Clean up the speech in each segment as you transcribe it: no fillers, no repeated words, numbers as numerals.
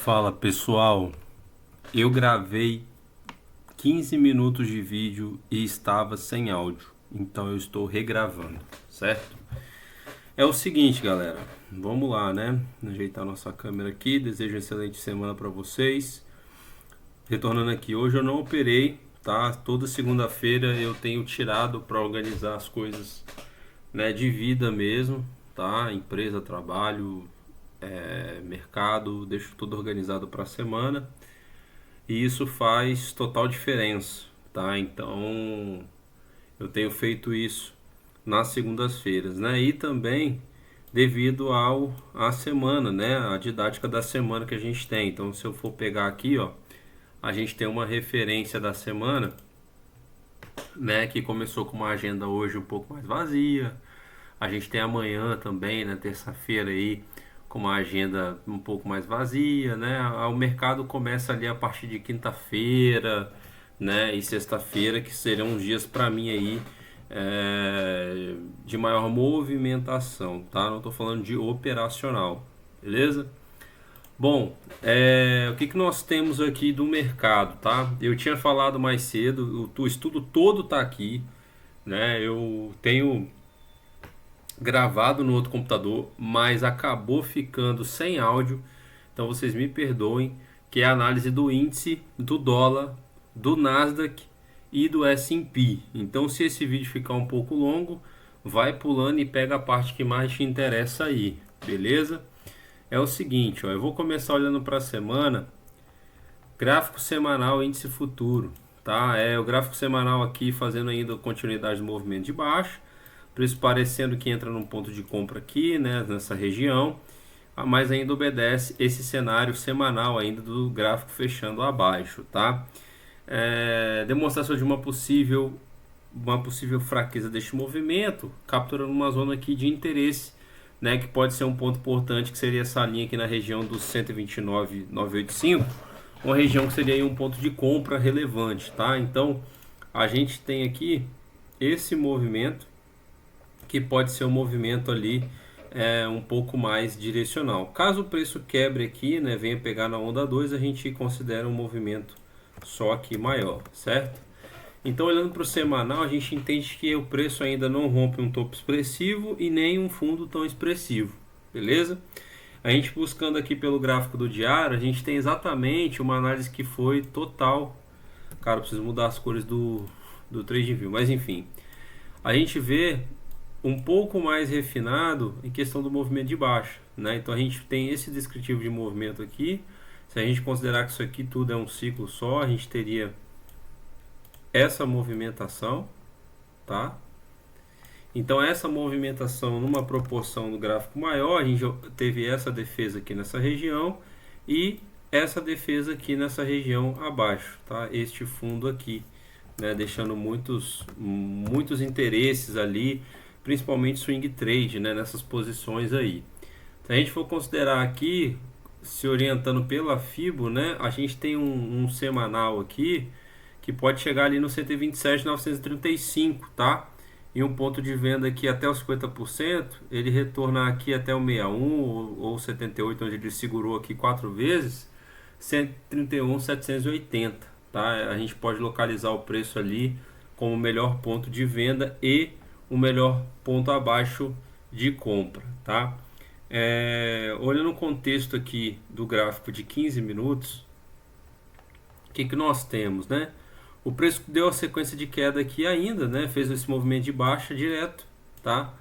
Fala pessoal, eu gravei 15 minutos de vídeo e estava sem áudio, então eu estou regravando, certo? É o seguinte, galera, vamos lá, né? Ajeitar nossa câmera aqui. Desejo uma excelente semana para vocês. Retornando aqui, hoje eu não operei, tá? Toda segunda-feira eu tenho tirado para organizar as coisas, né, de vida mesmo, tá? Empresa, trabalho, mercado, deixo tudo organizado para a semana. E isso faz total diferença, tá? Então, eu tenho feito isso nas segundas-feiras, né? E também devido ao à semana, né? A didática da semana que a gente tem. Então, se eu for pegar aqui, ó, a gente tem uma referência da semana, né, que começou com uma agenda hoje um pouco mais vazia. A gente tem amanhã também, né, terça-feira aí, com uma agenda um pouco mais vazia, né? O mercado começa ali a partir de quinta-feira, né, e sexta-feira, que serão os dias para mim aí de maior movimentação, tá? Não estou falando de operacional, beleza? Bom, o que nós temos aqui do mercado, tá? Eu tinha falado mais cedo, o estudo todo tá aqui, né? Eu tenho gravado no outro computador, mas acabou ficando sem áudio, então vocês me perdoem, que é a análise do índice, do dólar, do Nasdaq e do S&P. Então, se esse vídeo ficar um pouco longo, vai pulando e pega a parte que mais te interessa aí, beleza? É o seguinte, ó, eu vou começar olhando para a semana, gráfico semanal, índice futuro, tá? O gráfico semanal aqui fazendo ainda continuidade do movimento de baixo, preço parecendo que entra num ponto de compra aqui, né, nessa região, mas ainda obedece esse cenário semanal ainda do gráfico fechando abaixo, tá? Demonstração de uma possível fraqueza deste movimento, capturando uma zona aqui de interesse, né, que pode ser um ponto importante, que seria essa linha aqui na região dos 129,985, uma região que seria aí um ponto de compra relevante, tá? Então, a gente tem aqui esse movimento, que pode ser um movimento ali um pouco mais direcional. Caso o preço quebre aqui, né, venha pegar na onda 2, a gente considera um movimento só aqui maior, certo? Então, olhando para o semanal, a gente entende que o preço ainda não rompe um topo expressivo e nem um fundo tão expressivo, beleza? A gente buscando aqui pelo gráfico do diário, a gente tem exatamente uma análise que foi total. Cara, eu preciso mudar as cores do TradingView, mas enfim. A gente vê um pouco mais refinado em questão do movimento de baixa, né? Então a gente tem esse descritivo de movimento aqui. Se a gente considerar que isso aqui tudo é um ciclo só, a gente teria essa movimentação, tá? Então essa movimentação numa proporção no gráfico maior, a gente teve essa defesa aqui nessa região e essa defesa aqui nessa região abaixo, tá? Este fundo aqui, né? Deixando muitos interesses ali, principalmente swing trade, né, nessas posições aí. Se a gente for considerar aqui, se orientando pela Fibo, né, a gente tem um semanal aqui que pode chegar ali no 127,935, tá? E um ponto de venda aqui até os 50%, ele retorna aqui até o 61 ou 78, onde ele segurou aqui 4 vezes, 131,780, tá? A gente pode localizar o preço ali como o melhor ponto de venda e o melhor ponto abaixo de compra, tá? Olhando o contexto aqui do gráfico de 15 minutos, o que nós temos, né? O preço deu a sequência de queda aqui ainda, né? Fez esse movimento de baixa direto, tá?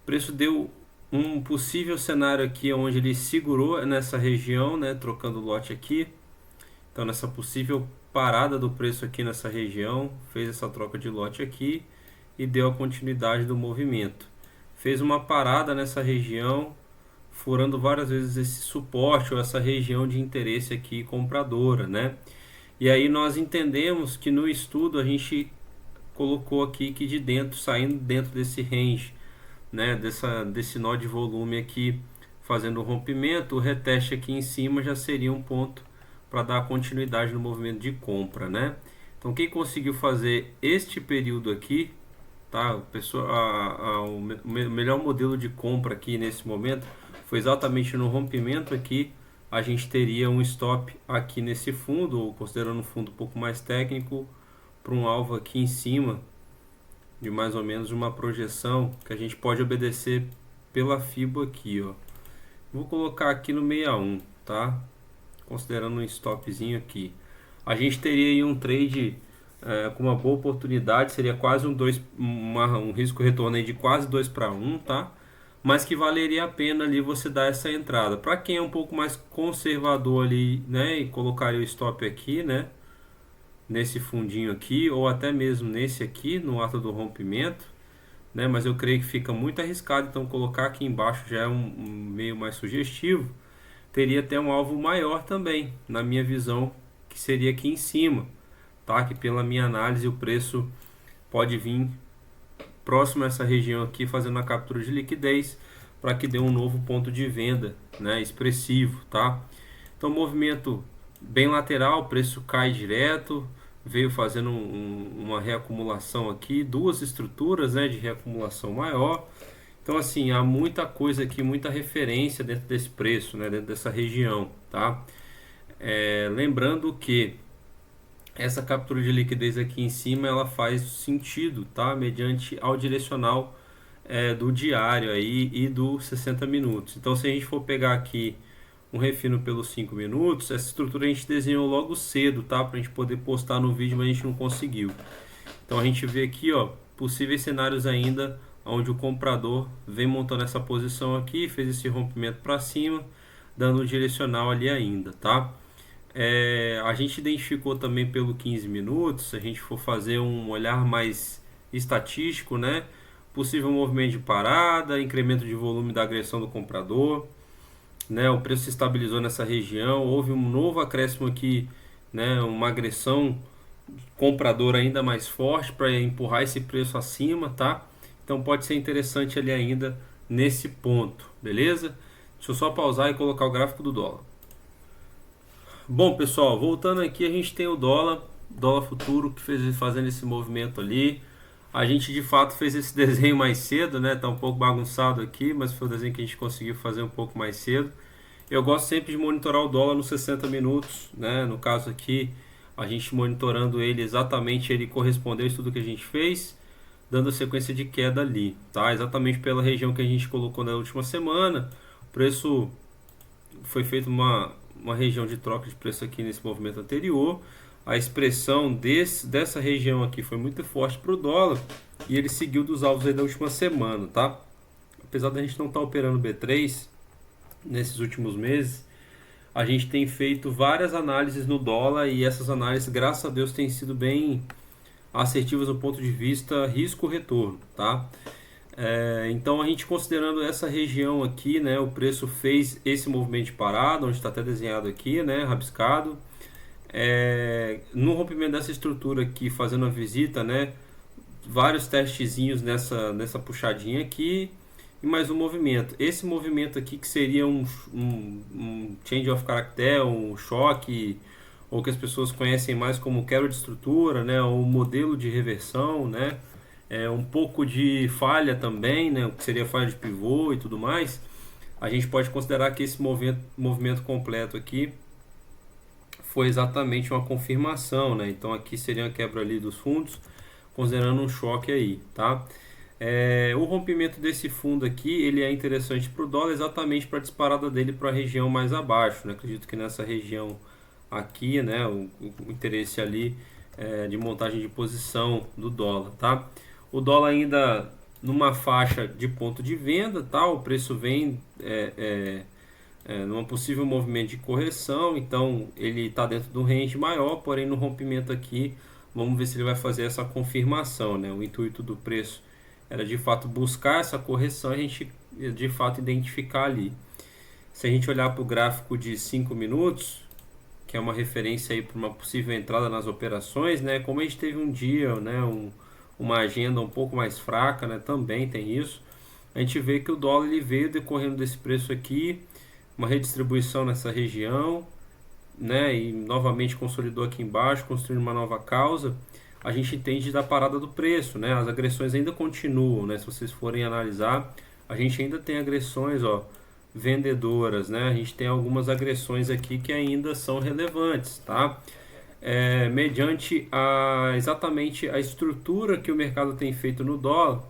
O preço deu um possível cenário aqui onde ele segurou nessa região, né? Trocando lote aqui. Então, nessa possível parada do preço aqui nessa região, fez essa troca de lote aqui e deu a continuidade do movimento. Fez uma parada nessa região, furando várias vezes esse suporte ou essa região de interesse aqui compradora, né? E aí nós entendemos que no estudo a gente colocou aqui que de dentro, saindo dentro desse range, né, desse nó de volume aqui, fazendo o rompimento, o reteste aqui em cima já seria um ponto para dar continuidade no movimento de compra, né? Então quem conseguiu fazer este período aqui, tá? O melhor modelo de compra aqui nesse momento foi exatamente no rompimento aqui a gente teria um stop aqui nesse fundo, ou considerando um fundo um pouco mais técnico, para um alvo aqui em cima, de mais ou menos uma projeção que a gente pode obedecer pela FIBO aqui, ó. Vou colocar aqui no 61, tá? Considerando um stopzinho aqui. A gente teria aí um trade com uma boa oportunidade, seria quase um risco retorno aí de quase 2 para 1, tá? Mas que valeria a pena ali você dar essa entrada. Para quem é um pouco mais conservador ali, né, e colocaria o stop aqui, né, nesse fundinho aqui, ou até mesmo nesse aqui, no ato do rompimento, né, mas eu creio que fica muito arriscado, então colocar aqui embaixo já é um meio mais sugestivo. Teria até um alvo maior também, na minha visão, que seria aqui em cima, tá? Que pela minha análise o preço pode vir próximo a essa região aqui, fazendo a captura de liquidez para que dê um novo ponto de venda, né, expressivo, tá? Então movimento bem lateral, o preço cai direto, veio fazendo uma reacumulação aqui, duas estruturas, né, de reacumulação maior. Então assim, há muita coisa aqui, muita referência dentro desse preço, né, dentro dessa região, tá? Lembrando que essa captura de liquidez aqui em cima ela faz sentido, tá? Mediante ao direcional do diário aí e do 60 minutos. Então se a gente for pegar aqui um refino pelos 5 minutos, essa estrutura a gente desenhou logo cedo, tá? Pra gente poder postar no vídeo, mas a gente não conseguiu. Então a gente vê aqui, ó, possíveis cenários ainda onde o comprador vem montando essa posição aqui, fez esse rompimento para cima, dando o direcional ali ainda, tá? A gente identificou também pelo 15 minutos, se a gente for fazer um olhar mais estatístico, né? Possível movimento de parada, incremento de volume da agressão do comprador, né? O preço se estabilizou nessa região, houve um novo acréscimo aqui, né? Uma agressão compradora ainda mais forte para empurrar esse preço acima, tá? Então pode ser interessante ali ainda nesse ponto, beleza? Deixa eu só pausar e colocar o gráfico do dólar. Bom, pessoal, voltando aqui, a gente tem o dólar futuro que fazendo esse movimento ali. A gente de fato fez esse desenho mais cedo, né? Tá um pouco bagunçado aqui, mas foi o desenho que a gente conseguiu fazer um pouco mais cedo. Eu gosto sempre de monitorar o dólar nos 60 minutos, né? No caso aqui, a gente monitorando ele exatamente, ele correspondeu a tudo que a gente fez, dando a sequência de queda ali, tá? Exatamente pela região que a gente colocou na última semana. O preço foi feito uma região de troca de preço aqui nesse movimento anterior. A expressão dessa região aqui foi muito forte para o dólar e ele seguiu dos alvos aí da última semana, tá? Apesar da gente não estar operando B3 nesses últimos meses, a gente tem feito várias análises no dólar e essas análises, graças a Deus, têm sido bem assertivas do ponto de vista risco-retorno, tá? Então a gente considerando essa região aqui, né, o preço fez esse movimento de parada, onde está até desenhado aqui, né, rabiscado. No rompimento dessa estrutura aqui, fazendo a visita, né, vários testezinhos nessa puxadinha aqui e mais um movimento. Esse movimento aqui que seria um change of character, um choque, ou que as pessoas conhecem mais como quebra de estrutura, né, ou modelo de reversão, né, um pouco de falha também, né, o que seria falha de pivô e tudo mais. A gente pode considerar que esse movimento completo aqui foi exatamente uma confirmação, né? Então aqui seria a quebra ali dos fundos, considerando um choque aí, tá? O rompimento desse fundo aqui, ele é interessante para o dólar exatamente para a disparada dele para a região mais abaixo, né? Acredito que nessa região aqui, né, o interesse ali de montagem de posição do dólar, tá? O dólar ainda numa faixa de ponto de venda, tá? O preço vem num possível movimento de correção, então ele está dentro do range maior, porém no rompimento aqui, vamos ver se ele vai fazer essa confirmação, né? O intuito do preço era de fato buscar essa correção, a gente de fato identificar ali. Se a gente olhar para o gráfico de 5 minutos, que é uma referência aí para uma possível entrada nas operações, né? Como a gente teve um dia, né, uma agenda um pouco mais fraca, né? Também tem isso. A gente vê que o dólar ele veio decorrendo desse preço aqui, uma redistribuição nessa região, né? E novamente consolidou aqui embaixo, construindo uma nova causa. A gente entende da parada do preço, né? As agressões ainda continuam, né? Se vocês forem analisar, a gente ainda tem agressões, ó, vendedoras, né? A gente tem algumas agressões aqui que ainda são relevantes, tá? Mediante exatamente a estrutura que o mercado tem feito no dólar,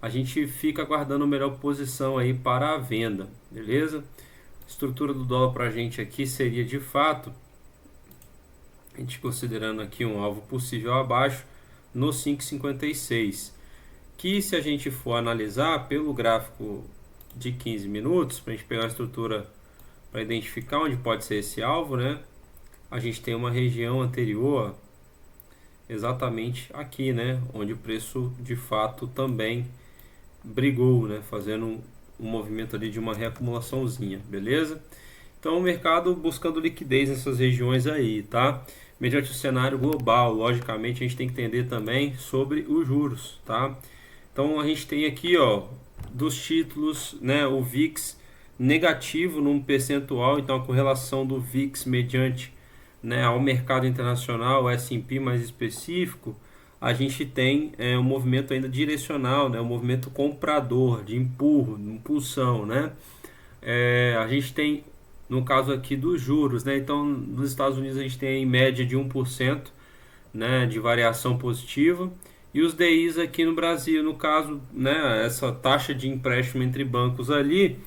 a gente fica aguardando a melhor posição aí para a venda, beleza? Estrutura do dólar para a gente aqui seria de fato, a gente considerando aqui um alvo possível abaixo no 5,56, que se a gente for analisar pelo gráfico de 15 minutos, para a gente pegar a estrutura para identificar onde pode ser esse alvo, né? A gente tem uma região anterior exatamente aqui, né? Onde o preço de fato também brigou, né? Fazendo um movimento ali de uma reacumulaçãozinha, beleza? Então o mercado buscando liquidez nessas regiões aí, tá? Mediante o cenário global, logicamente a gente tem que entender também sobre os juros, tá? Então a gente tem aqui, ó, dos títulos, né, o VIX negativo num percentual, então a correlação do VIX mediante, né, ao mercado internacional, o S&P mais específico, a gente tem um movimento ainda direcional, né, um movimento comprador, de impulsão, né? A gente tem, no caso aqui dos juros, né, então nos Estados Unidos a gente tem em média de 1%, né, de variação positiva, e os DIs aqui no Brasil, no caso, né, essa taxa de empréstimo entre bancos ali,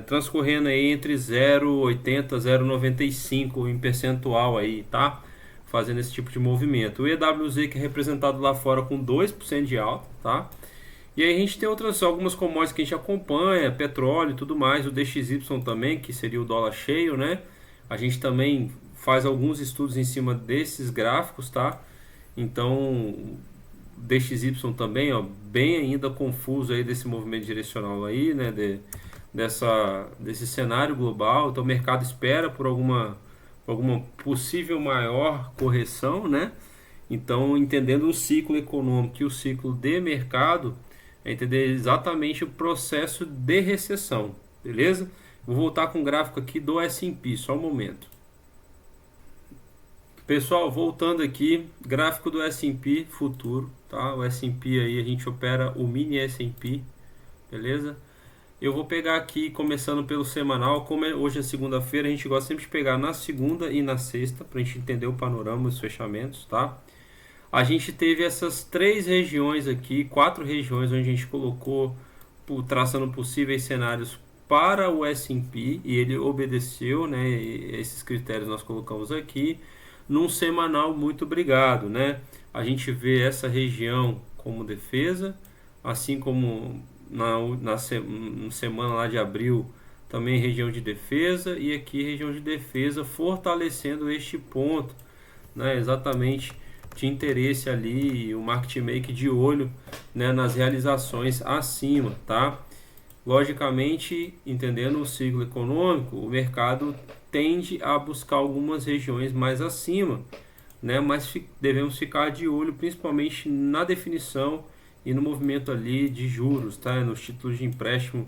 transcorrendo aí entre 0,80 e 0,95 em percentual aí, tá? Fazendo esse tipo de movimento. O EWZ que é representado lá fora com 2% de alta, tá? E aí a gente tem algumas commodities que a gente acompanha, petróleo e tudo mais, o DXY também, que seria o dólar cheio, né? A gente também faz alguns estudos em cima desses gráficos, tá? Então, DXY também, ó, bem ainda confuso aí desse movimento direcional aí, né? Desse cenário global. Então, o mercado espera por alguma possível maior correção, né? Então, entendendo o ciclo econômico e o ciclo de mercado, é entender exatamente o processo de recessão, beleza? Vou voltar com o gráfico aqui do S&P, só um momento. Pessoal, voltando aqui, gráfico do S&P futuro, tá? O S&P aí, a gente opera o mini S&P, beleza? Eu vou pegar aqui, começando pelo semanal, como hoje é segunda-feira, a gente gosta sempre de pegar na segunda e na sexta, para a gente entender o panorama, os fechamentos, tá? A gente teve essas 3 regiões aqui, 4 regiões, onde a gente colocou, traçando possíveis cenários para o S&P, e ele obedeceu, né? E esses critérios nós colocamos aqui, num semanal muito obrigado, né? A gente vê essa região como defesa, assim como na semana lá de abril, também região de defesa, e aqui região de defesa fortalecendo este ponto, né? Exatamente de interesse ali, o market make de olho, né, nas realizações acima, tá? Logicamente, entendendo o ciclo econômico, o mercado tende a buscar algumas regiões mais acima, né? Mas devemos ficar de olho principalmente na definição e no movimento ali de juros, tá? Nos títulos de empréstimo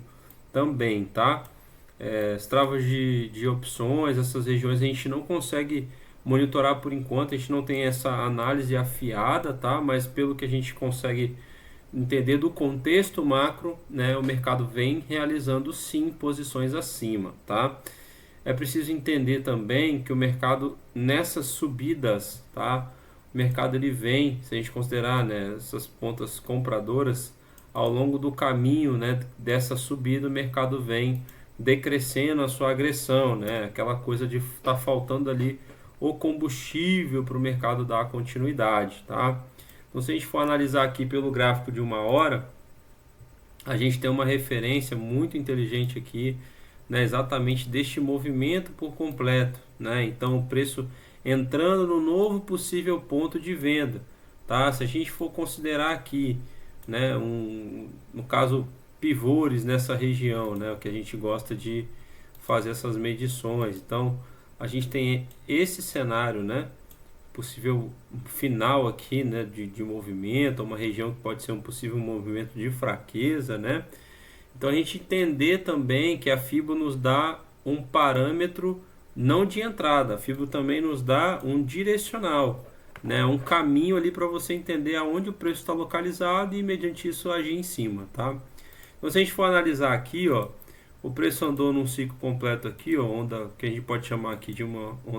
também, tá? As travas de opções, essas regiões a gente não consegue monitorar por enquanto, a gente não tem essa análise afiada, tá? Mas pelo que a gente consegue entender do contexto macro, né, o mercado vem realizando sim posições acima, tá? É preciso entender também que o mercado nessas subidas, tá? O mercado ele vem, se a gente considerar, né, essas pontas compradoras ao longo do caminho, né, dessa subida, o mercado vem decrescendo a sua agressão, né? Aquela coisa de estar faltando ali o combustível para o mercado dar continuidade, tá? Então, se a gente for analisar aqui pelo gráfico de 1 hora, a gente tem uma referência muito inteligente aqui, né, exatamente deste movimento por completo, né? Então, o preço entrando no novo possível ponto de venda, tá? Se a gente for considerar aqui, né, no caso, pivôs nessa região, né, o que a gente gosta de fazer essas medições. Então, a gente tem esse cenário, né, possível final aqui, né, de movimento, uma região que pode ser um possível movimento de fraqueza, né? Então a gente entender também que a FIBO nos dá um parâmetro não de entrada, a FIBO também nos dá um direcional, né? Um caminho ali para você entender aonde o preço está localizado e mediante isso agir em cima, tá? Então se a gente for analisar aqui, ó, O preço andou num ciclo completo aqui, ó, onda que a gente pode chamar aqui de uma onda